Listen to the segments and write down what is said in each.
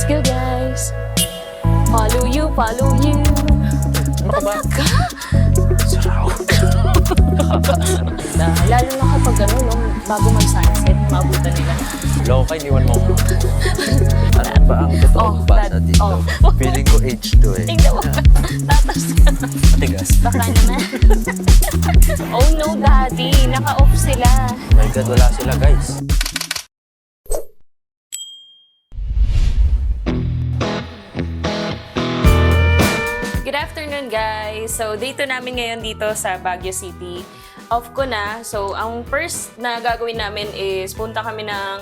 Let's go, guys. Follow you, follow you. Ano ka ba? Talaga? Saraw. Lalo na kapag ano, no, bago mag-sunset, maabutan nila. Loko ka, iniwan mo ko. Ano ba ang totoong basa that- dito? Feeling ko age to eh. Tingnan mo. Tatas ka. Matigas. Baka naman. Oh no, daddy. Naka-off sila. My God, wala sila guys. Good afternoon, guys. So, day 2 namin ngayon dito sa Baguio City. Off ko na. So, ang first na gagawin namin is pupunta kami ng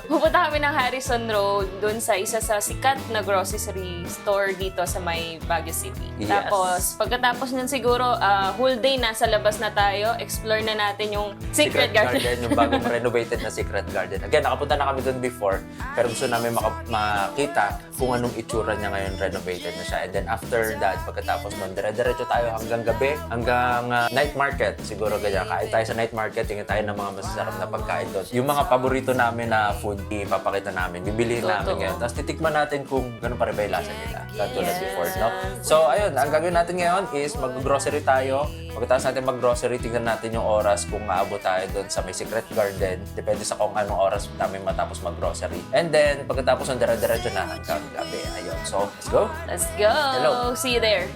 Harrison Road dun sa isa sa sikat na grocery store dito sa may Baguio City. Yes. Tapos, pagkatapos nun siguro, whole day nasa labas na tayo. Explore na natin yung Secret Garden. Yung bagong renovated na Secret Garden. Again, nakapunta na kami doon before. Pero gusto namin makita kung anong itsura niya ngayon, renovated na siya. And then after that, pagkatapos nun, dire-diretso tayo hanggang gabi, hanggang night market. Siguro ganyan. Kain tayo sa night market, tingin tayo ng mga masasarap na pagkain doon. Yung mga paborito namin na food, ipapakita namin, bibilihin namin ngayon. Tapos titikman natin kung gano'n pa rin ba yung lasa nila. Katulad before, no? So, ayun, ang gagawin natin ngayon is mag-grocery tayo. Pagkatapos natin mag-grocery, tingnan natin yung oras kung maabot tayo doon sa may Secret Garden. Depende sa kung anong oras namin matapos mag-grocery. And then, pagkatapos ng dire-diretso na hanggang gabi. Ayun. So, let's go. Let's go! Hello. See you there.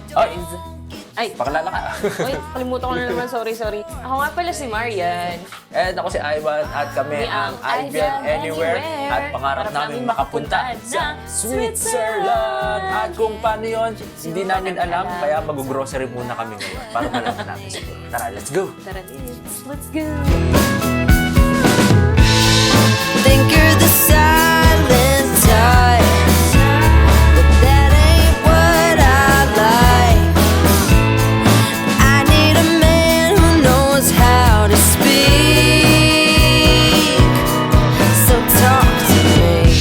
Ay, Pakilala ka. Uy, kalimutan ko na naman. Sorry. Ako nga pala si Marian. And ako si Ivan at kami ang Ivan Anywhere at pangarap namin makapunta sa Switzerland. At kung paano yun, hindi namin alam, kaya mag-grocery muna kami ngayon para malaman namin siguro. Tara, let's go! Tara, let's go! Think you're the silent type, but that ain't what I like. I need a man who knows how to speak, so talk to me.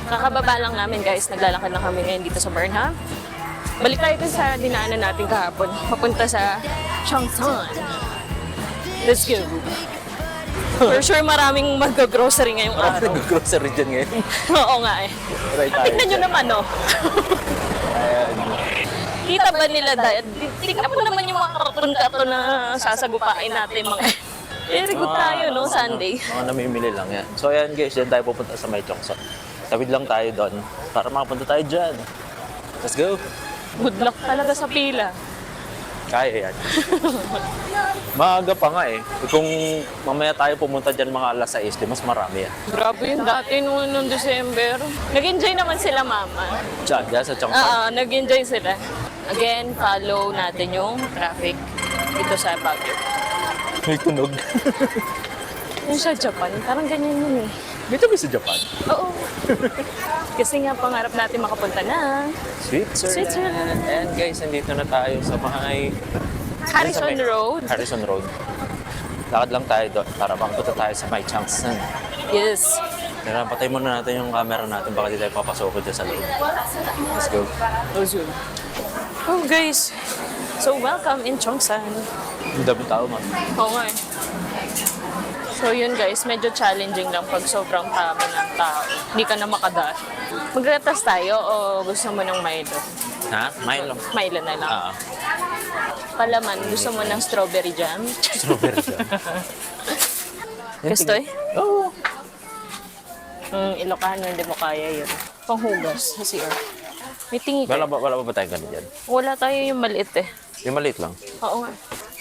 Kakababa lang namin, guys. Naglalakad lang kami ngayon dito sa Burnham. Balik tayo dun sa dinaanan natin kahapon. Papunta sa Cheongsan. Let's go! For sure, maraming mag-grocery ngayong Marami araw. nag-grocery dyan ngayon. Oo nga eh. Try tayo Tignan nyo dyan. naman, no? Ayan. Kita ba nila dahil? Tignan mo naman yung mga karton-karton na sasagupain natin mga... Very good tayo, no? Sunday. Mga namimili lang yan. So ayan guys, dyan tayo pupunta sa may Cheongsan. Tawid lang tayo doon para makapunta tayo dyan. Let's go! Good luck talaga sa pila. Kaya yan. Maaga pa nga eh. Kung mamaya tayo pumunta dyan mga alas 6, mas marami yan. Grabe yun dati noong December. Nag-enjoy naman sila, mama. Dyan sa Cheongsan. Oo, nag-enjoy sila. Again, follow natin yung traffic dito sa Baguio. May tunog. Yung sa Japan, parang ganyan yun eh. Dito ba sa Japan? Oo. Kasi nga pangarap natin makapunta na Switzerland. And guys, nandito na tayo sa may... Harrison Road. Harrison Road. Lakad lang tayo doon para makapunta tayo sa may Cheongsan. Yes. Tara, patay muna natin yung camera natin. Baka di tayo papasok dyan sa loob. Let's go. Oh guys, so welcome in Cheongsan. Ang dami tao, man. Oo nga eh. So yun guys, medyo challenging lang pag sobrang dami ng tao. Hindi ka na makadaan. Magretas tayo o gusto mo ng Milo? Ha? Milo. Milo na lang. Ah, Palaman, gusto mo ng strawberry jam? strawberry jam. Gusto eh? Oo. Ilocano, hindi mo kaya yun. Panghugas sa CR. May tingi ka. Wala ba tayong ganun dyan? Wala tayo yung maliit eh. Yung maliit lang. Oo nga.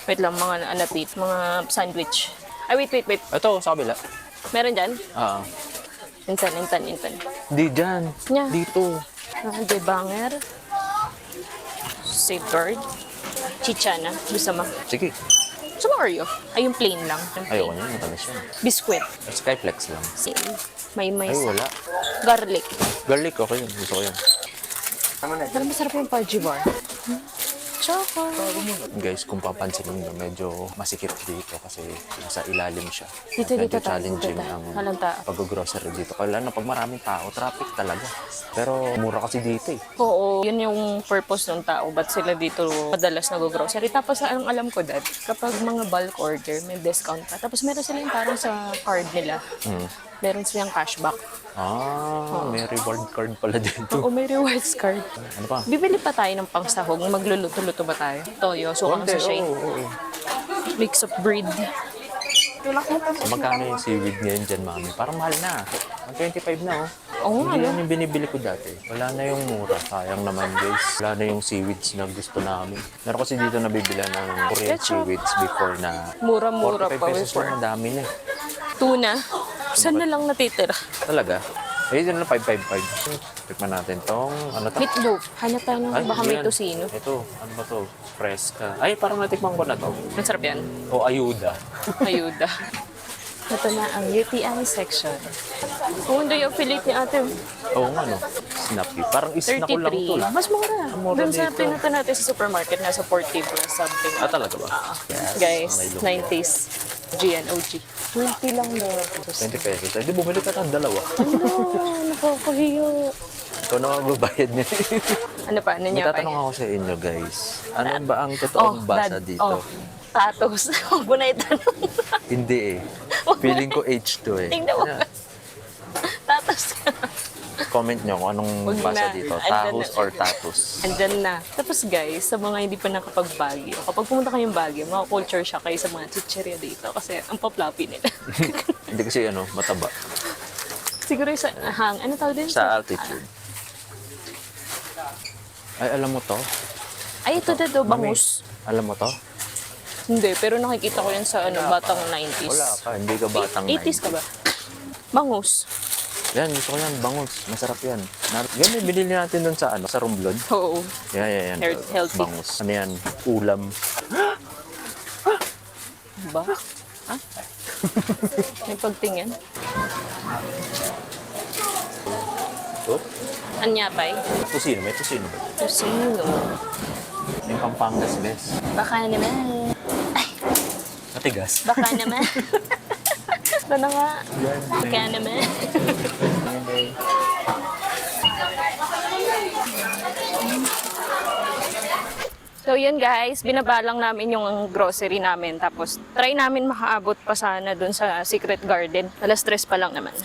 Wait lang, mga anapit, mga sandwich. Ay, wait. Ito, sa kabila. Meron dyan? Ah. Intan. Di dyan. Nya. Dito. De Banger. Safeguard. Chichana. Gusto mo? Sige. Gusto mo Oreo? Ay, yung plain lang. Yung plain. Ayoko niya. Matamis yan. Biscuit. Skyflex lang. Same. May Ay, wala. Garlic. Garlic, okay yun. Gusto ko yan. Pero masarap yung Pudgy Bar. Choco. Guys, kung papansin nyo, medyo masikip dito kasi nasa ilalim siya. Dito medyo tayo, challenging dito tayo. ang Walang tao. pag-grocery dito. Kaya na pag maraming tao, traffic talaga. Pero mura kasi dito eh. Oo, yun yung purpose ng tao. Ba't sila dito madalas nag-grocery? Tapos ang alam ko, Dad, kapag mga bulk order, may discount pa. Tapos meron sila yung parang sa card nila. meron silang cashback. May reward card pala dito. Oo, may rewards card. Ano pa? Bibili pa tayo ng pangsahog. Magluluto-luto ba tayo? Toyo, sukang Konti, sachet. oo. Mix of breed. Tulak mo pa. So, magkano yung seaweed ngayon dyan, mami? Parang mahal na. 125 na, oh. Oo, Hindi ano? yan yung binibili ko dati. Wala na yung mura. Sayang naman, guys. Wala na yung seaweeds na gusto namin. Meron kasi dito nabibila ng Korean Ketchup. seaweeds before na Mura-mura 45 pa pesos before. na madami na. Tuna. Saan na lang natitira? Talaga? Ayun na 555. Tikman natin tong, ano to? Meatloaf. Hanap tayo ng baka may yan. tosino. Ito, ano ba to? Fresca. Ay, parang natikman ko na to. Masarap yan. O ayuda. Ayuda. Ito na ang UTI section. Kung hindi yung fillet ni ate, Oo nga, no? Snappy. Parang isna ko lang to. 33. Mas mura. mura Doon sa dito. pinunta natin sa supermarket, nasa 40 plus something. Ah, talaga ba? Guys, may 90s. GNOG. 20 lang daw. 20 pesos. Ay, di bumili ka ng dalawa. Ano? Nakakahiyo. Ikaw na magbabayad niya. Ano pa? Ano May niya pa? tatanong ako sa inyo, guys. Ano ba ang totoong basa Dad. dito? Tatos. Huwag mo na itanong. Hindi eh. Feeling ko H2 eh. Tingnan mo. Ano? Tatos ka. Comment nyo kung anong Huwag basa na. dito. Andyan Tahos na. or tatus. Andyan na. Tapos guys, sa mga hindi pa nakapag-Baguio, kapag pumunta kayong Baguio, mga culture shock kayo sa mga chicheria dito kasi ang pa-floppy nila. Hindi kasi ano, mataba. Siguro yung sa ano tawag din? Sa altitude. Ay, alam mo to? Ay, ito daw, bangus. Alam mo to? Hindi, pero nakikita ko yan sa batang 90s. Wala ka, hindi ka batang 80s ka ba? Bangus. Yan, gusto ko yan, bangus. Masarap yan. Yan, may binili natin dun sa ano, sa Romblon. Oo. Yan. Healthy. Bangus. Ano yan? Ulam. Ba? Ha? May pagtingin. Oh, Anyapay. tusino. May tusino ba? Tusino. Yung Pampangas, bes. Baka naman. Matigas. Baka naman. Ito na nga. Baka naman. So yun guys, binabalang namin yung grocery namin. Tapos try namin makaabot pa sana dun sa Secret Garden. Alas 3 pa lang naman.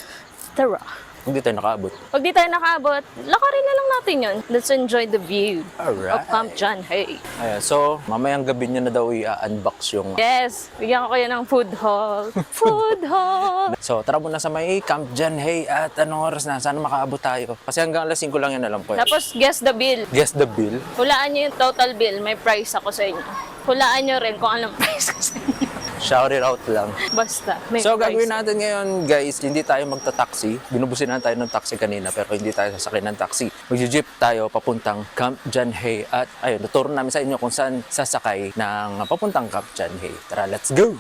Tara. Hindi tayo nakaabot. Pag di tayo nakaabot, lakarin na lang natin yun. Let's enjoy the view Alright. of Camp John Hay. Ayan, so, mamayang gabi niya na daw i-unbox yung... Yes, bigyan ko kayo ng food haul. Food haul! So, tara muna sa may Camp John Hay at anong oras na? Sana makaabot tayo. Kasi hanggang alas 5 lang yan alam po. Tapos guess the bill. Guess the bill. Hulaan nyo yung total bill. May price ako sa inyo. Hulaan nyo rin kung anong price ko sa inyo. Shout it out lang. Basta, may So, price. gagawin natin ngayon, guys, hindi tayo magta-taxi. Binubusin na tayo ng taxi kanina, pero hindi tayo sasakay ng taxi. Mag-jeep tayo papuntang Camp John Hay. At ayun, tuturo namin sa inyo kung saan sasakay ng papuntang Camp John Hay. Tara, let's go!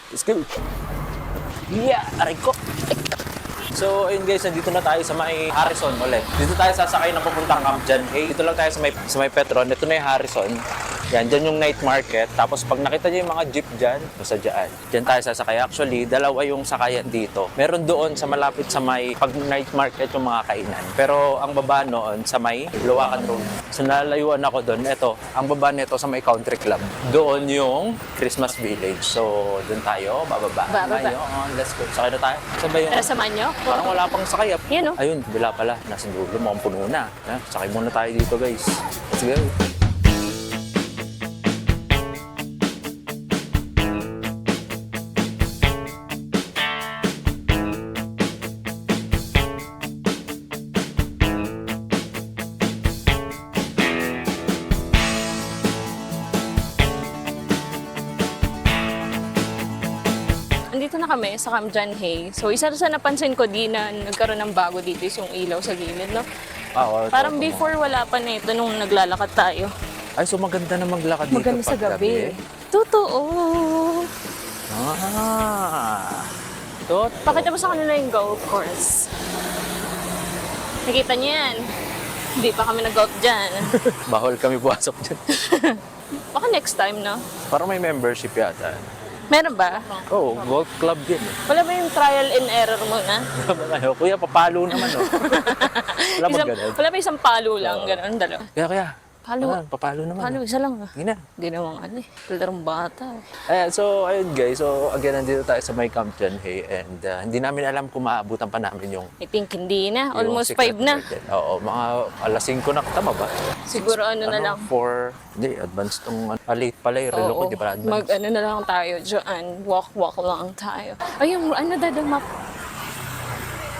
Let's go! Yeah! Aray ko! So, ayun guys, nandito na tayo sa may Harrison ulit. Dito tayo sasakay ng papuntang Camp John Hay. Dito lang tayo sa may Petron. Ito na yung Harrison. Yan, dyan yung night market. Tapos pag nakita nyo yung mga jeep dyan, basta dyan. Dyan tayo sasakay. Actually, dalawa yung sakayan dito. Meron doon sa malapit sa may pag night market yung mga kainan. Pero ang baba noon sa may Luwakan Road. So nalayuan ako doon. Ito, ang baba nito sa may Country Club. Doon yung Christmas Village. So doon tayo, bababa. Bababa. Ayun, let's go. Sakay na tayo. Sabay yun. Tara, samahan nyo. Parang wala pang sakay. Yan, oh. Ayun, bila pala. Nasa dulo, mukhang puno na. Sakay muna tayo dito, guys. Let's go. Andito na kami sa Camp John Hay. So, isa sa napansin ko di na nagkaroon ng bago dito is yung ilaw sa gilid, no? Parang before wala pa nito nung naglalakad tayo. Ay, so maganda na maglakad dito Maganda sa pag gabi. Totoo. Pakita mo sa kanila yung golf course. Nakita niyo yan. Hindi pa kami nag-golf dyan. Bawal kami pumasok dyan. Baka next time, no? Parang may membership yata. Meron ba? Oo, golf club din eh. Wala ba yung trial and error muna? Kuya, papalo naman oh. Wala ba ganun? Wala ba isang palo lang, gano'n, dalawa? Kaya, Follow. Papalo naman. Follow, isa lang. Hindi na. Ginawang ano eh. Larong bata. Ayan, so ayun guys, so again nandito tayo sa may Camp John Hay and hindi namin alam kung maabutan pa namin yung I think hindi na. yung Almost Secret 5 na. Garden. Oo, mga alas 5 na, tama ba? Siguro ano na lang. 4, hindi, advanced tong, late pala yung relo ko, Oo. di pala advanced. Mag-ano na lang tayo dyan. Walk lang tayo. Ayun, ano dada map?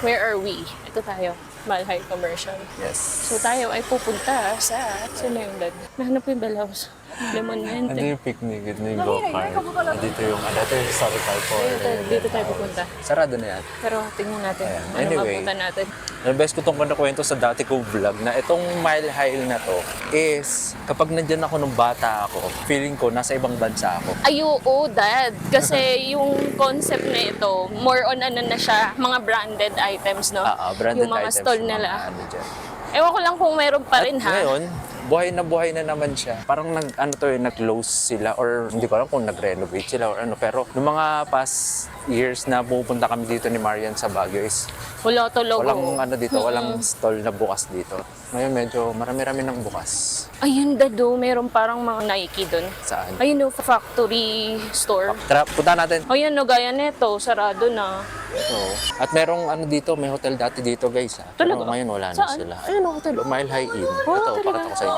Where are we? Ito tayo. Malhay Commercial. Yes. So tayo ay pupunta sa... Saan na yung dad? Nahanap ko yung Bell House. Lemon Ano Mente. yung picnic, ito yung go-kart. Dito yung, ito yung historical for. Dito tayo pupunta. Sarado na yan. Pero tingnan natin. Ayan. Ano Anyway. mapunta natin. Ang best ko itong kwento sa dati kong vlog na itong Mile High na to is kapag nandyan ako nung bata ako, feeling ko nasa ibang bansa ako. Ay, oo, dad. Kasi yung concept na ito, more on ano na siya, mga branded items, no? Branded yung mga items, stall yung mga nila. ano dyan. Ewan ko lang kung meron pa rin, At ha? ngayon, buhay na naman siya. Parang nag-close sila or hindi ko alam kung nag-renovate sila or ano. Pero nung mga past years na pupunta kami dito ni Marian sa Baguio is Wala to logo. walang ano dito, walang stall na bukas dito. Ngayon medyo marami-rami nang bukas. Ayun, dado. Meron parang mga Nike doon. Saan? Ayun, no, factory store. Tara, punta natin. Ayun, no, gaya neto. Sarado na. Ito. At merong ano dito, may hotel dati dito guys. Pero Talaga? ngayon wala na Saan? sila. Ayun ang hotel, Mile High Inn. Ito, talaga? pakita ko sa inyo.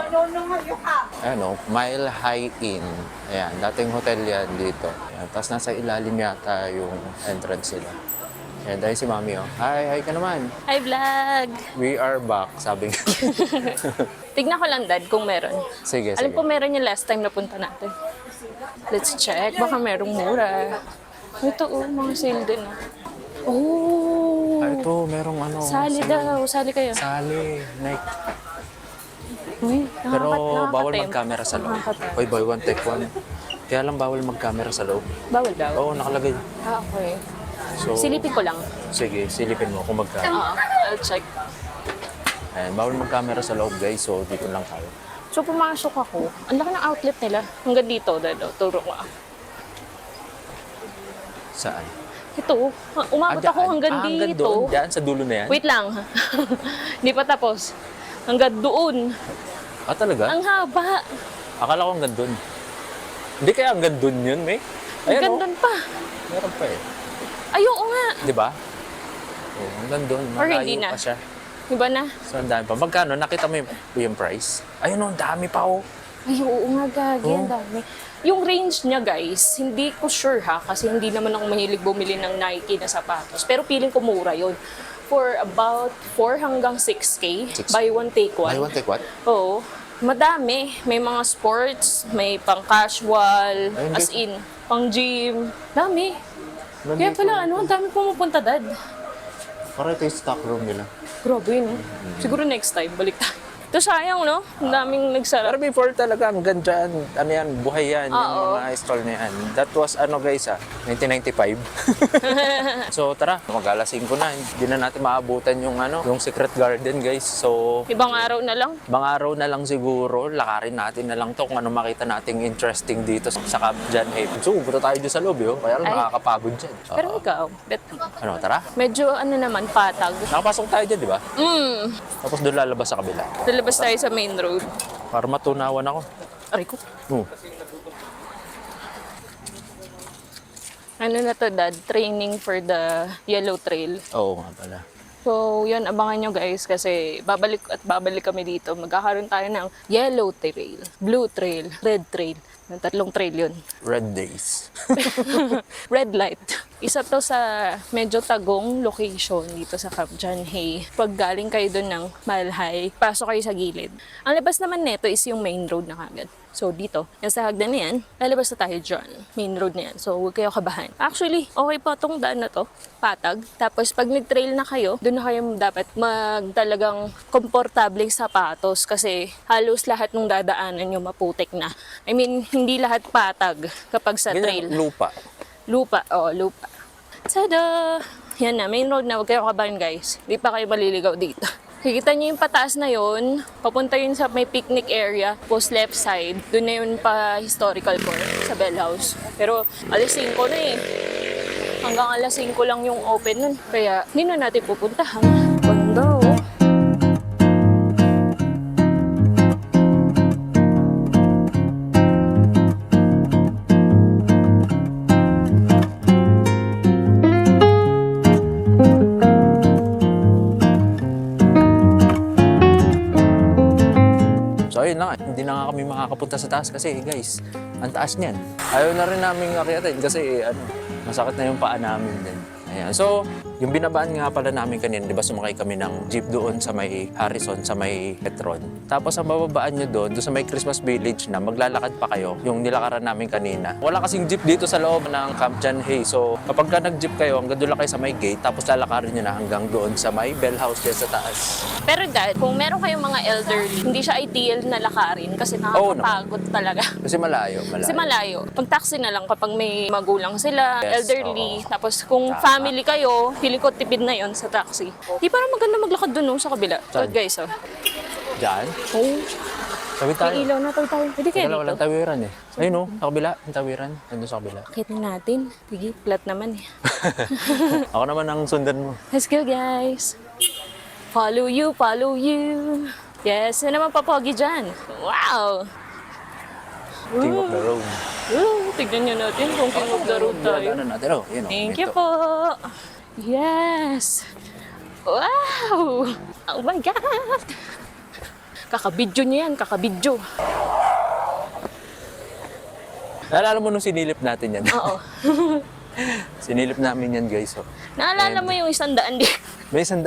Ayan o, Mile High Inn. Ayan, dating hotel yan dito. Ayan, tapos nasa ilalim yata yung entrance nila. Ayan, dahil si Mami oh. Hi ka naman. Hi, vlog! We are back, sabi nga. Tignan ko lang, dad, kung meron. Sige, Alam sige. ko meron yung last time na punta natin. Let's check. Baka merong mura. Ito, oh, mga sale din, oh. Oh! Ito, merong ano. Sali daw. Sali kayo. Sali. Nike. Uy, Pero bawal nakakatempt. mag-camera sa loob. Nakakatempt. Hoy, buy one, take one. Kaya lang bawal mag-camera sa loob. Bawal daw? Oo, nakalagay. Ah, okay. So, Silipin ko lang. sige, silipin mo kung magkano. Oo, I'll check. Ayan, bawal mag-camera sa loob guys, so dito lang tayo. So, pumasok ako. Ang laki ng outlet nila. Hanggang dito, dado. Turo ko. Saan? Ito, umabot ako hanggang dito. doon, dyan, sa dulo na yan? Wait lang. Hindi pa tapos. Hanggang doon. Ah, talaga? Ang haba. Akala ko hanggang doon. Hindi kaya hanggang doon yun, May? Hanggang oh. doon pa. Meron pa eh. Ay, oo nga. Di ba? Oh, hanggang doon. Or Malayo hindi na. pa siya. Iba na. So, ang dami pa. Magkano? Nakita mo yung price? Ayun, ang dami pa oh. Ay, oo nga, gagi. Ang dami. Yung range niya, guys, hindi ko sure ha, kasi hindi naman ako mahilig bumili ng Nike na sapatos. Pero feeling ko mura yun. For about 4 hanggang 6K. 6? Buy one, take one. Buy one, take one? Oo. Madami. May mga sports, may pang casual, Ayun, as guys. in, pang gym. Dami. Kaya Nandito. pala, ano, ang dami pumupunta, dad. Parang ito yung stock room nila. Grabe, no? Siguro next time, balik tayo. Ito sayang, no? Ang daming nagsara. Pero before talaga, hanggang dyan, ano yan, buhay yan, yung Oo. mga stall na yan. That was, 1995. So tara, mag-alasing ko na. Hindi na natin maabutan yung, yung Secret Garden, guys. So, Ibang araw na lang. ibang araw na lang siguro, lakarin natin na lang to kung ano makita nating interesting dito sa Camp John Hay. So, punta tayo dyan sa lobby, oh. Kaya lang Ay. nakakapagod dyan. Pero ikaw, bet. Ano, tara? Medyo ano naman, patag. Nakapasok tayo dyan, di ba? Tapos doon lalabas sa kabila. Lalabas tayo sa main road. Para matunawan ako. Aray ko. Hmm. Ano na to, dad? Training for the Yellow Trail. Oo nga pala. So, yun, abangan nyo guys kasi babalik at babalik kami dito. Magkakaroon tayo ng Yellow Trail, Blue Trail, Red Trail. Yung 3 trail yun. Red Days. Red light. Isa to sa medyo tagong location dito sa Camp John Hay. Pag galing kayo doon ng Mile High, pasok kayo sa gilid. Ang labas naman neto is yung main road na kagad. So dito, yung sa hagdan na yan, lalabas na tayo dyan. Main road na yan. So huwag kayo kabahan. Actually, okay pa tong daan na to. Patag. Tapos pag nag-trail na kayo, doon na kayo dapat talagang komportableng sapatos kasi halos lahat ng dadaanan nyo maputik na. I mean, hindi lahat patag kapag sa trail. Ganyan, lupa. Lupa, lupa. Tada! Yan na, main road na. Huwag kayo kabahan, guys. Hindi pa kayo maliligaw dito. Kikita niyo yung pataas na yun. Papunta yun sa may picnic area. Post left side. Doon na yun pa historical core sa Bell House. Pero alas 5 na eh. Hanggang alas 5 lang yung open nun. Kaya hindi na natin pupuntahan. Ganda oh. hindi na nga kami makakapunta sa taas kasi guys, ang taas niyan. Ayaw na rin namin akyatin kasi masakit na yung paa namin din. Ayan. So, yung binabaan nga pala namin kanina, di ba sumakay kami ng jeep doon sa may Harrison, sa may Petron. Tapos ang bababaan nyo doon sa may Christmas Village na, maglalakad pa kayo, yung nilakaran namin kanina. Wala kasing jeep dito sa loob ng Camp John Hay. So, kapag ka nag-jeep kayo, hanggang doon lang kayo sa may gate, tapos lalakarin nyo na hanggang doon sa may bell house dyan sa taas. Pero dad, kung meron kayong mga elderly, hindi siya ideal na lakarin kasi Oo nakakapagod talaga. Kasi malayo. Kasi malayo. Pag taxi na lang kapag may magulang sila, Yes, elderly, oo. tapos kung Tama. family kayo, feeling ko tipid na yon sa taxi. Di parang maganda maglakad dun sa kabila. So Saan? guys, Diyan? oh, Sabi tayo. may ilaw na tayo. Pwede kayo Wala, dito. walang tawiran eh. Ayun o, sa kabila. Yung tawiran. Nandun sa kabila. Kita natin. Sige, flat naman eh. Ako naman ang sundan mo. Let's go guys. Follow you, follow you. Yes, yun naman papogi dyan. Wow! King of the road. Tignan nyo natin kung king of the road tayo. Daanan natin. Oh, yun, oh. Thank you Ito. po. Yes. Wow. Oh my God. Kakabidyo niya yan, kakabidyo. Naalala mo nung sinilip natin yan? Oo. Sinilip namin yan guys. Oh. Naalala mo yung 100 din? May 100.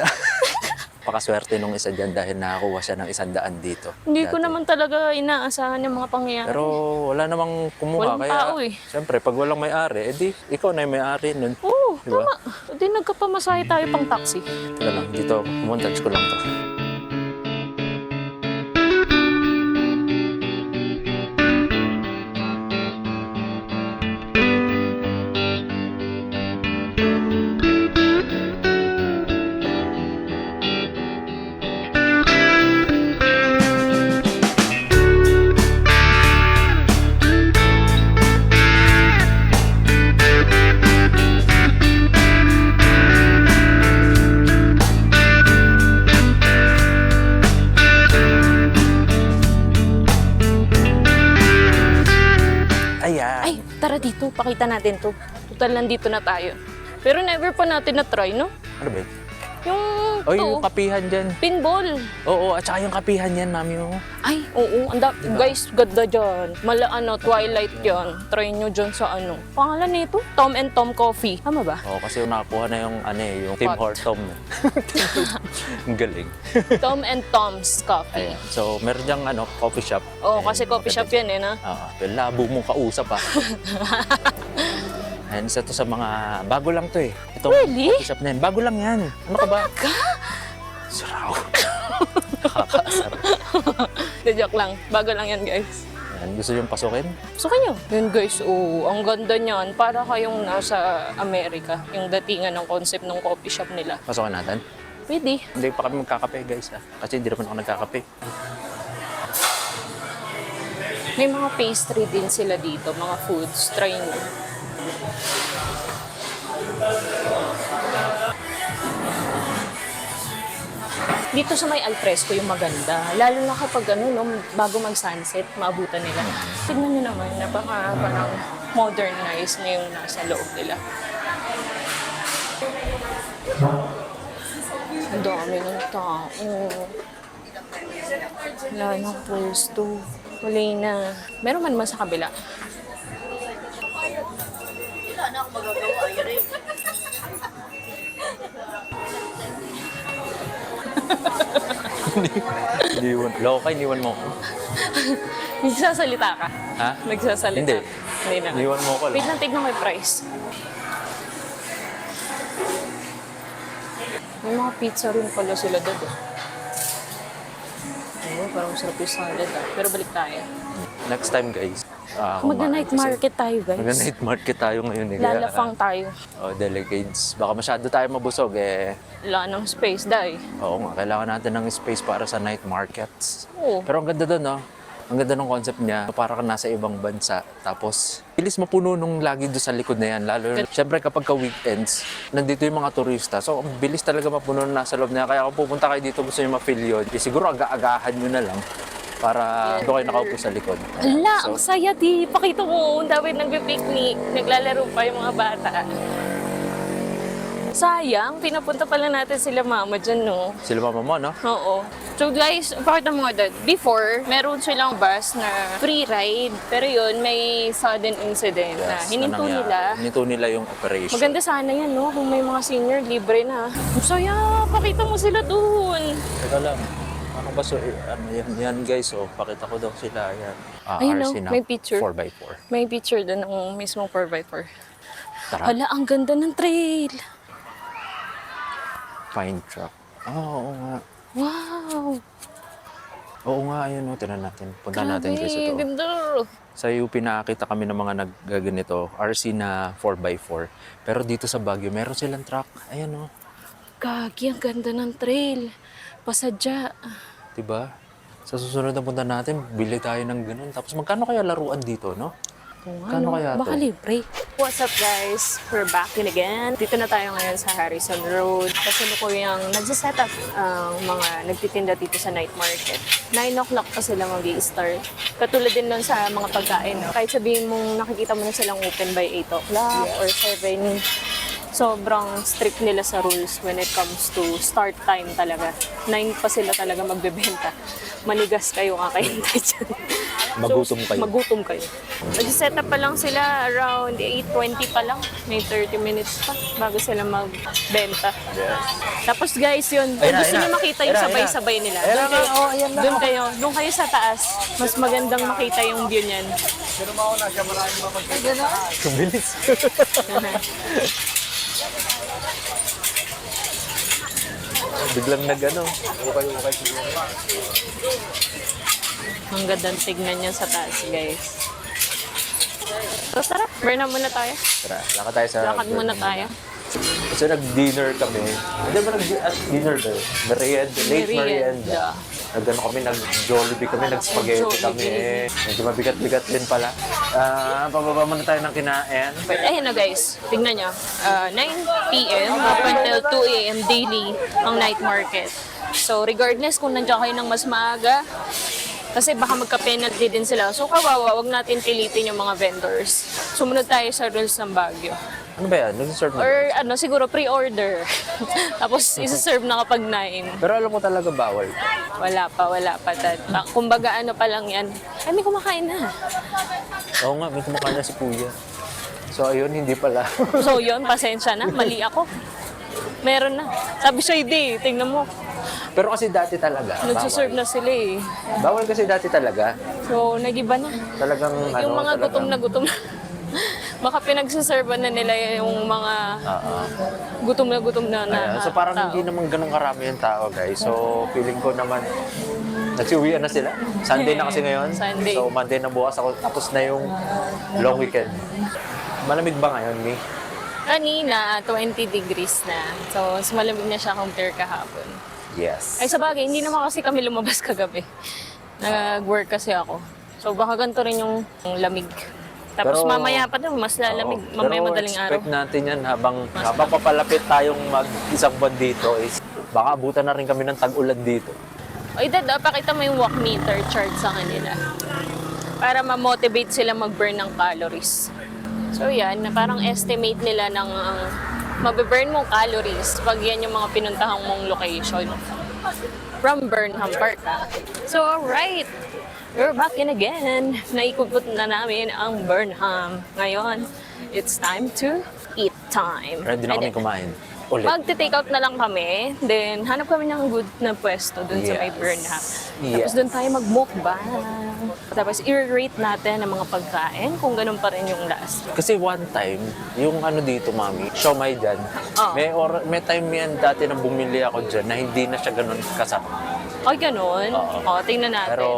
Pakaswerte nung isa dyan dahil nakakuha siya ng 100 dito. Hindi ko dati. naman talaga inaasahan yung mga pangyayari. Pero wala namang kumuha. Walang Kaya, tao eh. siyempre, pag walang may-ari, edi ikaw na yung may-ari nun. Oo, Diba? tama. Hindi nagkapamasahe tayo pang taxi. Teka lang, dito, montage ko lang to. Ayan. Ay, tara dito, pakita natin to. Total, nandito na tayo. Pero never pa natin na-try, no? Ano ba yun? Yung Oh, to, yung kapihan dyan. pinball. Oo, at saka yung kapihan yan, mami mo. Ay, oo. Guys, ganda dyan. Twilight yan. Try nyo dyan sa Pangalan nito? Tom and Tom Coffee. Tama ba? Oo, kasi yung nakakuha na yung, yung Tim Pot. Hortom. Ang galing. Tom and Tom's Coffee. Ayan. So, meron diyang coffee shop. Oo, Ayan, kasi coffee shop maganda yan eh, na? Oo, pero labo mong kausap ah. Ayan, isa to sa mga, bago lang to eh. Itong Really? coffee shop na yan. Bago lang yan. Ano ka ba? Saraw. Nakakaasar. Joke lang. Bago lang yan, guys. Ayan, gusto yung pasukin? Suka nyo. Yun, guys. Oo, ang ganda niyan. Para kayong nasa Amerika. Yung datingan ng concept ng coffee shop nila. Pasukin natin? Pwede. Hindi pa kami magkakape guys ah. Kasi hindi naman ako nagkakape. May mga pastry din sila dito. Mga foods. Try nyo. Dito sa may alfresco yung maganda. Lalo na kapag bago mag-sunset, maabutan nila. Tignan nyo naman, parang modernized na yung nasa loob nila. Ang dami ng tao. Wala nang pwesto. Wala na. Meron man sa kabila. Loka, iniwan mo ako. Nagsasalita ka? Ha? Nagsasalita? Hindi. Hindi na. Iniwan mo ako lang. Wait lang, tignan ko yung price. May mga pizza rin pala sila doon. Oo, parang masarap yung salad ah. Pero balik tayo. Next time guys. Magna-night market tayo, guys. Magna-night market tayo ngayon eh. Kaya, Lalafang tayo. delegates. Baka masyado tayo mabusog eh. Wala ng space, dahil. Oo nga, kailangan natin ng space para sa night markets. Oo. Pero ang ganda doon, no? Ang ganda ng concept niya. Para ka nasa ibang bansa. Tapos, bilis mapuno nung lagi doon sa likod na yan. Lalo, syempre kapag ka-weekends, nandito yung mga turista. So, ang bilis talaga mapuno na nasa loob niya. Kaya kung pupunta kayo dito, gusto nyo ma-feel yun. Siguro aga-agahan nyo na lang para doon kayo nakaupo sa likod. Ala, So, ang saya di. Pakita mo, ang dami nagbe-picnic. Naglalaro pa yung mga bata. Sayang, pinapunta pala natin sila mama dyan, no? Sila mama mo, no? Oo. So guys, pakita mo nga dad. Before, meron silang bus na free ride. Pero yun, may sudden incident na hininto nila. Hininto nila yung operation. Maganda sana yan, no? Kung may mga senior, libre na. So yeah, pakita mo sila dun. Teka lang. Ano ba so, ano yan guys, oh, pakita ko daw sila, yan. Ayun, RC no? na May picture. 4x4. May picture dun ng mismong 4x4. Tara, Hala, ang ganda ng trail. fine truck. Oo nga. Wow. Oo nga, ayun, oh, tinan natin. Punta natin guys ito. Ganda. Sa UP nakakita kami ng mga naggaganito, RC na 4x4. Pero dito sa Baguio, meron silang truck. Ayan, oh. Gagi, ang ganda ng trail. Pasadya. Diba? Sa susunod na punta natin, bili tayo ng ganun. Tapos magkano kaya laruan dito, no? Kano kaya to? Baka libre. What's up guys? We're back in again. Dito na tayo ngayon sa Harrison Road. Kasalukuyang nagsiset up ang mga nagtitinda dito sa night market. 9 o'clock pa sila mag-i-start. Katulad din nun sa mga pagkain. No? Kahit sabihin mong nakikita mo na silang open by 8 o'clock or 7, sobrang strict nila sa rules when it comes to start time talaga. 9 pa sila talaga magbebenta. Manigas kayo kakaintay dyan. Magutom kayo. Magutom kayo. Nag-set up pa lang sila around 8:20 pa lang. May 30 minutes pa bago sila magbenta. Tapos guys, yun. Kung gusto niyo makita yung sabay-sabay nila. Doon kayo sa taas. Mas magandang makita yung view niyan. Bilis. Biglang nag-ano. Ang gandang tignan niya sa taas, guys. So, tara. Burn na muna tayo. Tara, lakad tayo sa... Lakad muna tayo. Kasi nag-dinner kami. Hindi ba nag-dinner ba? Merienda, late merienda. Nag-ano kami, nag-Jollibee kami, nag-spaghetti kami. Medyo mabigat-bigat din pala. Pababa muna tayo ng kinain. But ayun na guys, tignan nyo. 9 p.m. up until 2 a.m. daily ang night market. So regardless kung nandiyan kayo ng mas maaga, kasi baka magka-penalty din sila. So kawawa, wag natin pilitin yung mga vendors. Sumunod tayo sa rules ng Baguio. Ano ba yan? Nag-serve na? Or ano, siguro pre-order. Tapos isa-serve na kapag 9. Pero alam mo talaga bawal. Wala pa. Kumbaga ano pa lang yan. Ay, may kumakain na. Oo nga, may kumakain na si Kuya. So ayun, hindi pala. So yun, pasensya na. Mali ako. Meron na. Sabi siya, hindi. Tingnan mo. Pero kasi dati talaga, Nagsiserve bawal. na sila eh. Bawal kasi dati talaga. So, nagiba na. Talagang Yung mga gutom na gutom na. Baka pinagsiserve na nila yung mga gutom na Ayan. So parang tao. hindi naman ganun karami yung tao, guys. So feeling ko naman, nagsiuwian na sila. Sunday na kasi ngayon. Sunday. So Monday na bukas ako. Tapos na yung long weekend. Malamig ba ngayon, Mi? Kanina, 20 degrees na. So, mas malamig na siya compare kahapon. Yes. Ay, sa bagay, hindi naman kasi kami lumabas kagabi. Nag-work kasi ako. So, baka ganito rin yung lamig. Tapos Pero- mamaya pa daw, mas lalamig. Oo. Mamaya Pero madaling araw. expect natin yan habang papalapit tayong mag-isang buwan dito is baka abutan na rin kami ng tag-ulan dito. Oy, Dad, pakita mo yung walk meter chart sa kanila. Para ma-motivate sila mag-burn ng calories. So yan, parang estimate nila ng mabe-burn mong calories pag yan yung mga pinuntahang mong location. From Burnham Park. So alright, we're back in again. Naikupot na namin ang Burnham. Ngayon, it's time to eat time. Ready na kami kumain. Ulit. Magte-take out na lang kami, then hanap kami ng good na pwesto dun sa may Yes. Burnham. Yes. Tapos dun tayo mag-mukbang. Tapos i-rate natin ang mga pagkain kung ganun pa rin yung last. Kasi one time, yung ano dito, mami, siomay dyan. Oh. May time yan dati na bumili ako dyan na hindi na siya ganun kasarap. Ay, ganun? Oo. O, tingnan natin. Pero,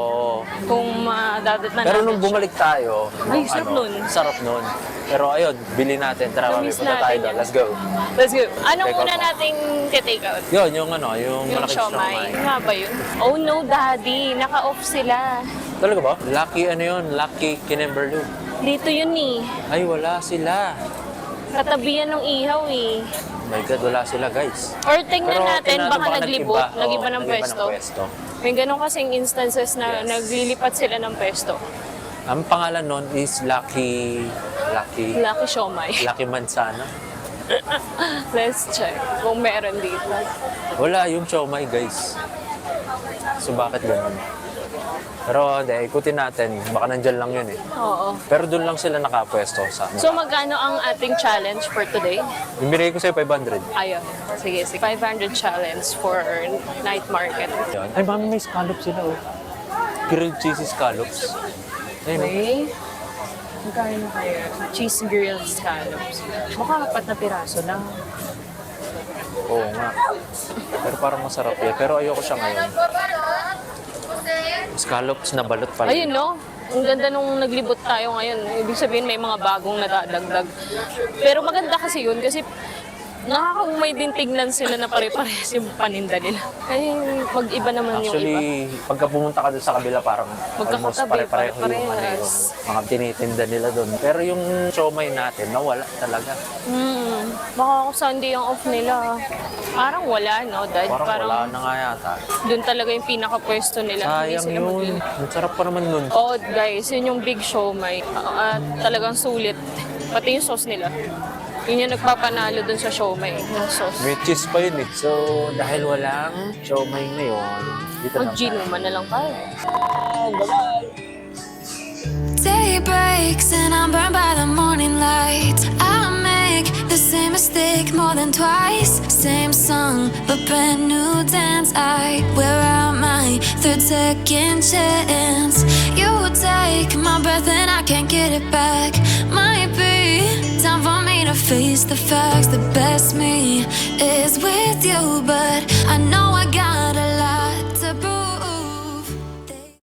Kung madadat na pero natin nung bumalik tayo, Ay, nung sarap nun. Sarap nun. Pero ayun, bili natin. Tara, mami, Na-miss punta tayo natin doon. yan. Let's go. Let's go. Anong Take out una mo. nating take out? Yun, yung ano, yung Yung malaking siomay. siomay. Nga ba yun? Oh no, Daddy. Naka-off sila. Talaga ba? Lucky ano yun? Lucky Kinemberlu. Dito yun eh. Ay, wala sila. Katabihan ng ihaw eh. Oh my God, wala sila, guys. Or tingnan natin, tingnan baka natin, naglibot, nag-iba. nag-iba Oo, ng nag-iba pwesto. May ganun kasing instances na Yes. naglilipat sila ng pwesto. Ang pangalan nun is Lucky Lucky siomay. Lucky Manzana. Let's check kung meron dito. Wala yung siomay, guys. So, bakit ganun? Pero, hindi, ikutin natin. Baka nandyan lang yun eh. Oo. Pero doon lang sila nakapwesto sa So magkano ang ating challenge for today? Yung binigay ko sa'yo, 500. Ayun. Sige. 500 challenge for night market. Yan. Ay, mami, may scallops sila, oh. Grilled cheesy scallops. Ayun, oh. Okay. Magkano kaya? Cheese grilled scallops. Baka 4 na piraso lang. Oo nga. Pero parang masarap yan. Pero ayoko siya ngayon. Scallops na balot pala. Ayun, no? Ang ganda nung naglibot tayo ngayon. Ibig sabihin may mga bagong nadadagdag. Pero maganda kasi yun kasi nakakaumay din tignan sila na pare-parehas yung paninda nila. Ay, mag-iba naman yung iba. Actually, pagka pumunta ka doon sa kabila, parang almost Magkakatabi, pare-pareho yung, pare-parehas. yung mga tinitinda nila doon. Pero yung siomay natin, nawala talaga. Baka kung Sunday yung off nila. Parang wala, no, Dad? Parang wala na nga yata. Doon talaga yung pinaka-pwesto nila. Hindi Sayang sila yun. Ang sarap pa naman nun. Oh, guys, yun yung big siomay. Talagang sulit. Pati yung sauce nila. Yun yung nagpapanalo dun sa siomay, yung sauce. May cheese pa yun eh. So, dahil walang siomay ngayon, dito na Mag-G naman na lang tayo. Day breaks and I'm burned by the morning light. I make the same mistake more than twice. Same song, but brand new dance. I wear out my third second chance. You take my breath and I can't get it back. Might be time for me to face the facts. The best me is with you, but I know